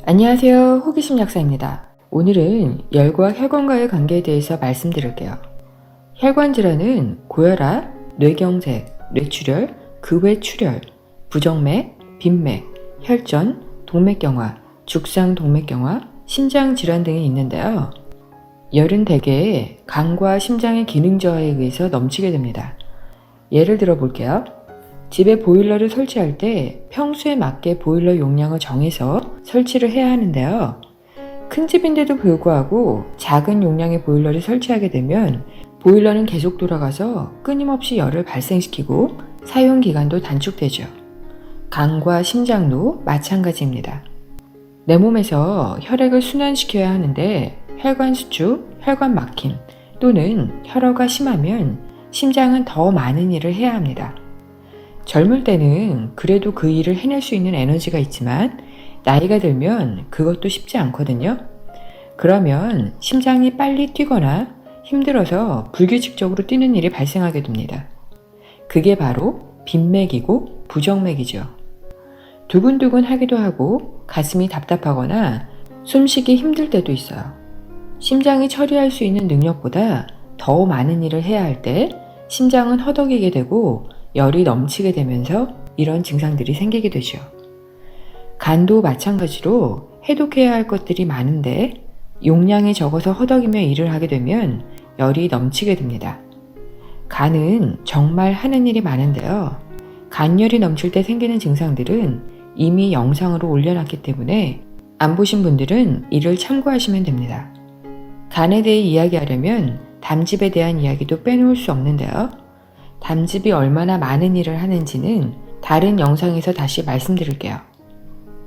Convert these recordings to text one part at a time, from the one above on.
안녕하세요. 호기심 약사입니다. 오늘은 열과 혈관과의 관계에 대해서 말씀드릴게요. 혈관 질환은 고혈압, 뇌경색, 뇌출혈, 급외출혈, 부정맥, 빈맥, 혈전, 동맥경화, 죽상동맥경화, 심장질환 등이 있는데요. 열은 대개 간과 심장의 기능 저하에 의해서 넘치게 됩니다. 예를 들어 볼게요. 집에 보일러를 설치할 때 평수에 맞게 보일러 용량을 정해서 설치를 해야 하는데요. 큰 집인데도 불구하고 작은 용량의 보일러를 설치하게 되면 보일러는 계속 돌아가서 끊임없이 열을 발생시키고 사용 기간도 단축되죠. 간과 심장도 마찬가지입니다. 내 몸에서 혈액을 순환시켜야 하는데 혈관 수축, 혈관 막힘 또는 혈어가 심하면 심장은 더 많은 일을 해야 합니다. 젊을 때는 그래도 그 일을 해낼 수 있는 에너지가 있지만 나이가 들면 그것도 쉽지 않거든요. 그러면 심장이 빨리 뛰거나 힘들어서 불규칙적으로 뛰는 일이 발생하게 됩니다. 그게 바로 빈맥이고 부정맥이죠. 두근두근 하기도 하고 가슴이 답답하거나 숨쉬기 힘들 때도 있어요. 심장이 처리할 수 있는 능력보다 더 많은 일을 해야 할 때 심장은 허덕이게 되고 열이 넘치게 되면서 이런 증상들이 생기게 되죠. 간도 마찬가지로 해독해야 할 것들이 많은데 용량이 적어서 허덕이며 일을 하게 되면 열이 넘치게 됩니다. 간은 정말 하는 일이 많은데요. 간열이 넘칠 때 생기는 증상들은 이미 영상으로 올려놨기 때문에 안 보신 분들은 이를 참고하시면 됩니다. 간에 대해 이야기하려면 담즙에 대한 이야기도 빼놓을 수 없는데요. 담즙이 얼마나 많은 일을 하는지는 다른 영상에서 다시 말씀드릴게요.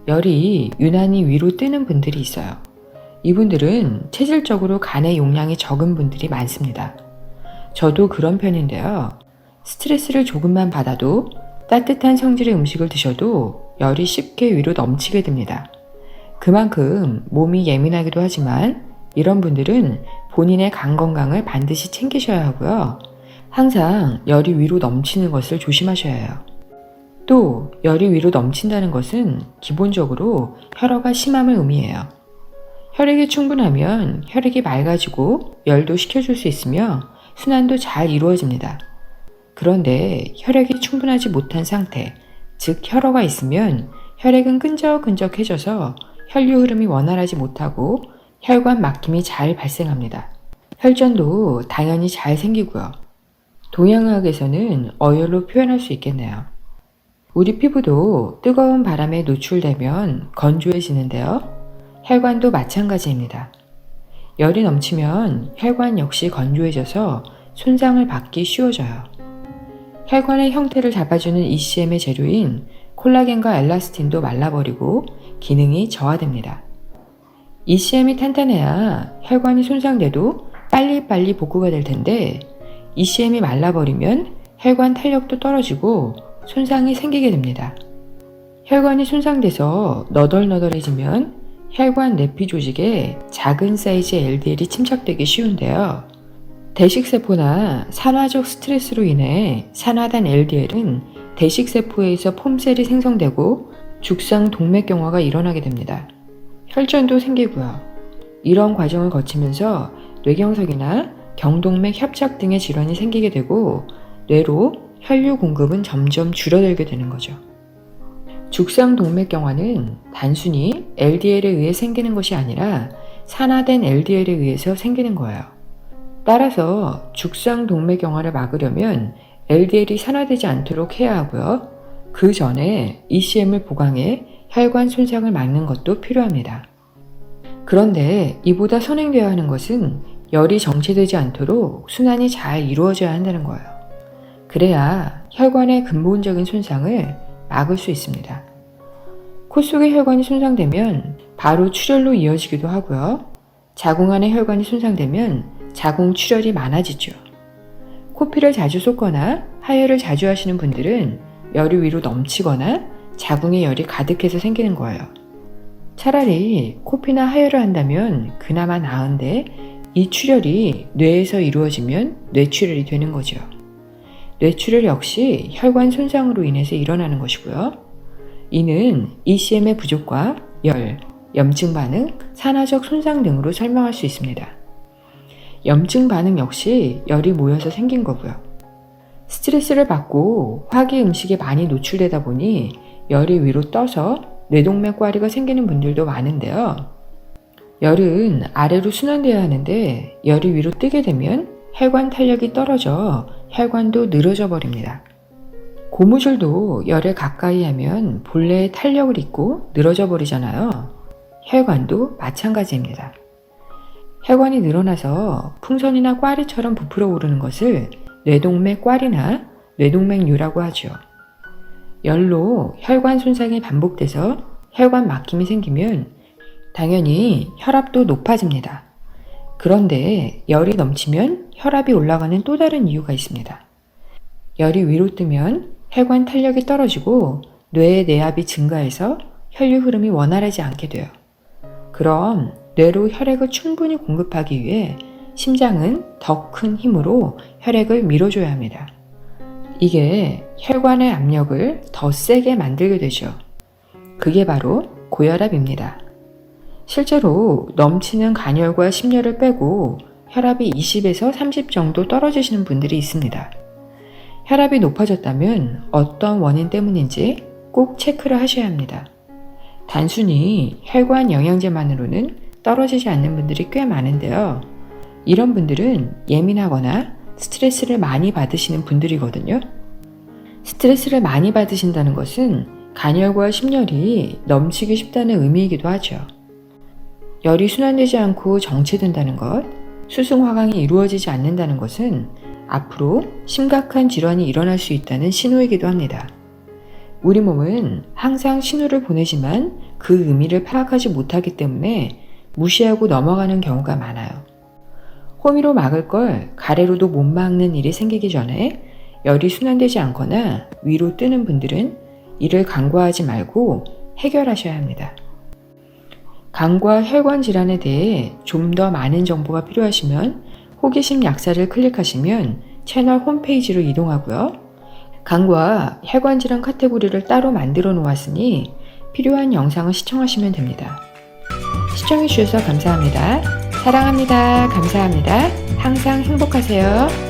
열이 유난히 위로 뜨는 분들이 있어요. 이분들은 체질적으로 간의 용량이 적은 분들이 많습니다. 저도 그런 편인데요. 스트레스를 조금만 받아도 따뜻한 성질의 음식을 드셔도 열이 쉽게 위로 넘치게 됩니다. 그만큼 몸이 예민하기도 하지만 이런 분들은 본인의 간 건강을 반드시 챙기셔야 하고요. 항상 열이 위로 넘치는 것을 조심하셔야 해요. 또 열이 위로 넘친다는 것은 기본적으로 혈어가 심함을 의미해요. 혈액이 충분하면 혈액이 맑아지고 열도 식혀줄 수 있으며 순환도 잘 이루어집니다. 그런데 혈액이 충분하지 못한 상태, 즉 혈어가 있으면 혈액은 끈적끈적해져서 혈류 흐름이 원활하지 못하고 혈관 막힘이 잘 발생합니다. 혈전도 당연히 잘 생기고요. 동양의학에서는 어혈로 표현할 수 있겠네요. 우리 피부도 뜨거운 바람에 노출되면 건조해지는데요. 혈관도 마찬가지입니다. 열이 넘치면 혈관 역시 건조해져서 손상을 받기 쉬워져요. 혈관의 형태를 잡아주는 ECM의 재료인 콜라겐과 엘라스틴도 말라버리고 기능이 저하됩니다. ECM이 탄탄해야 혈관이 손상돼도 빨리빨리 복구가 될 텐데 ECM이 말라버리면 혈관 탄력도 떨어지고 손상이 생기게 됩니다. 혈관이 손상돼서 너덜너덜해지면 혈관 내피 조직에 작은 사이즈의 LDL이 침착되기 쉬운데요. 대식세포나 산화적 스트레스로 인해 산화된 LDL은 대식세포에서 폼셀이 생성되고 죽상동맥경화가 일어나게 됩니다. 혈전도 생기고요. 이런 과정을 거치면서 뇌경색이나 경동맥 협착 등의 질환이 생기게 되고 뇌로 혈류 공급은 점점 줄어들게 되는 거죠. 죽상동맥경화는 단순히 LDL에 의해 생기는 것이 아니라 산화된 LDL에 의해서 생기는 거예요. 따라서 죽상동맥경화를 막으려면 LDL이 산화되지 않도록 해야 하고요. 그 전에 ECM을 보강해 혈관 손상을 막는 것도 필요합니다. 그런데 이보다 선행되어야 하는 것은 열이 정체되지 않도록 순환이 잘 이루어져야 한다는 거예요. 그래야 혈관의 근본적인 손상을 막을 수 있습니다. 코 속의 혈관이 손상되면 바로 출혈로 이어지기도 하고요. 자궁 안의 혈관이 손상되면 자궁 출혈이 많아지죠. 코피를 자주 쏟거나 하혈을 자주 하시는 분들은 열이 위로 넘치거나 자궁에 열이 가득해서 생기는 거예요. 차라리 코피나 하혈을 한다면 그나마 나은데 이 출혈이 뇌에서 이루어지면 뇌출혈이 되는 거죠. 뇌출혈 역시 혈관 손상으로 인해서 일어나는 것이고요. 이는 ECM의 부족과 열, 염증 반응, 산화적 손상 등으로 설명할 수 있습니다. 염증 반응 역시 열이 모여서 생긴 거고요. 스트레스를 받고 화기 음식에 많이 노출되다 보니 열이 위로 떠서 뇌동맥 꽈리가 생기는 분들도 많은데요. 열은 아래로 순환되어야 하는데 열이 위로 뜨게 되면 혈관 탄력이 떨어져 혈관도 늘어져 버립니다. 고무줄도 열에 가까이 하면 본래의 탄력을 잃고 늘어져 버리잖아요. 혈관도 마찬가지입니다. 혈관이 늘어나서 풍선이나 꽈리처럼 부풀어 오르는 것을 뇌동맥 꽈리나 뇌동맥류라고 하죠. 열로 혈관 손상이 반복돼서 혈관 막힘이 생기면 당연히 혈압도 높아집니다. 그런데 열이 넘치면 혈압이 올라가는 또 다른 이유가 있습니다. 열이 위로 뜨면 혈관 탄력이 떨어지고 뇌의 내압이 증가해서 혈류 흐름이 원활하지 않게 돼요. 그럼 뇌로 혈액을 충분히 공급하기 위해 심장은 더 큰 힘으로 혈액을 밀어줘야 합니다. 이게 혈관의 압력을 더 세게 만들게 되죠. 그게 바로 고혈압입니다. 실제로 넘치는 간열과 심열을 빼고 혈압이 20에서 30 정도 떨어지시는 분들이 있습니다. 혈압이 높아졌다면 어떤 원인 때문인지 꼭 체크를 하셔야 합니다. 단순히 혈관 영양제만으로는 떨어지지 않는 분들이 꽤 많은데요. 이런 분들은 예민하거나 스트레스를 많이 받으시는 분들이거든요. 스트레스를 많이 받으신다는 것은 간열과 심열이 넘치기 쉽다는 의미이기도 하죠. 열이 순환되지 않고 정체된다는 것, 수승화강이 이루어지지 않는다는 것은 앞으로 심각한 질환이 일어날 수 있다는 신호이기도 합니다. 우리 몸은 항상 신호를 보내지만 그 의미를 파악하지 못하기 때문에 무시하고 넘어가는 경우가 많아요. 호미로 막을 걸 가래로도 못 막는 일이 생기기 전에 열이 순환되지 않거나 위로 뜨는 분들은 이를 간과하지 말고 해결하셔야 합니다. 간과 혈관 질환에 대해 좀 더 많은 정보가 필요하시면 호기심 약사를 클릭하시면 채널 홈페이지로 이동하고요. 간과 혈관 질환 카테고리를 따로 만들어 놓았으니 필요한 영상을 시청하시면 됩니다. 시청해 주셔서 감사합니다. 사랑합니다. 감사합니다. 항상 행복하세요.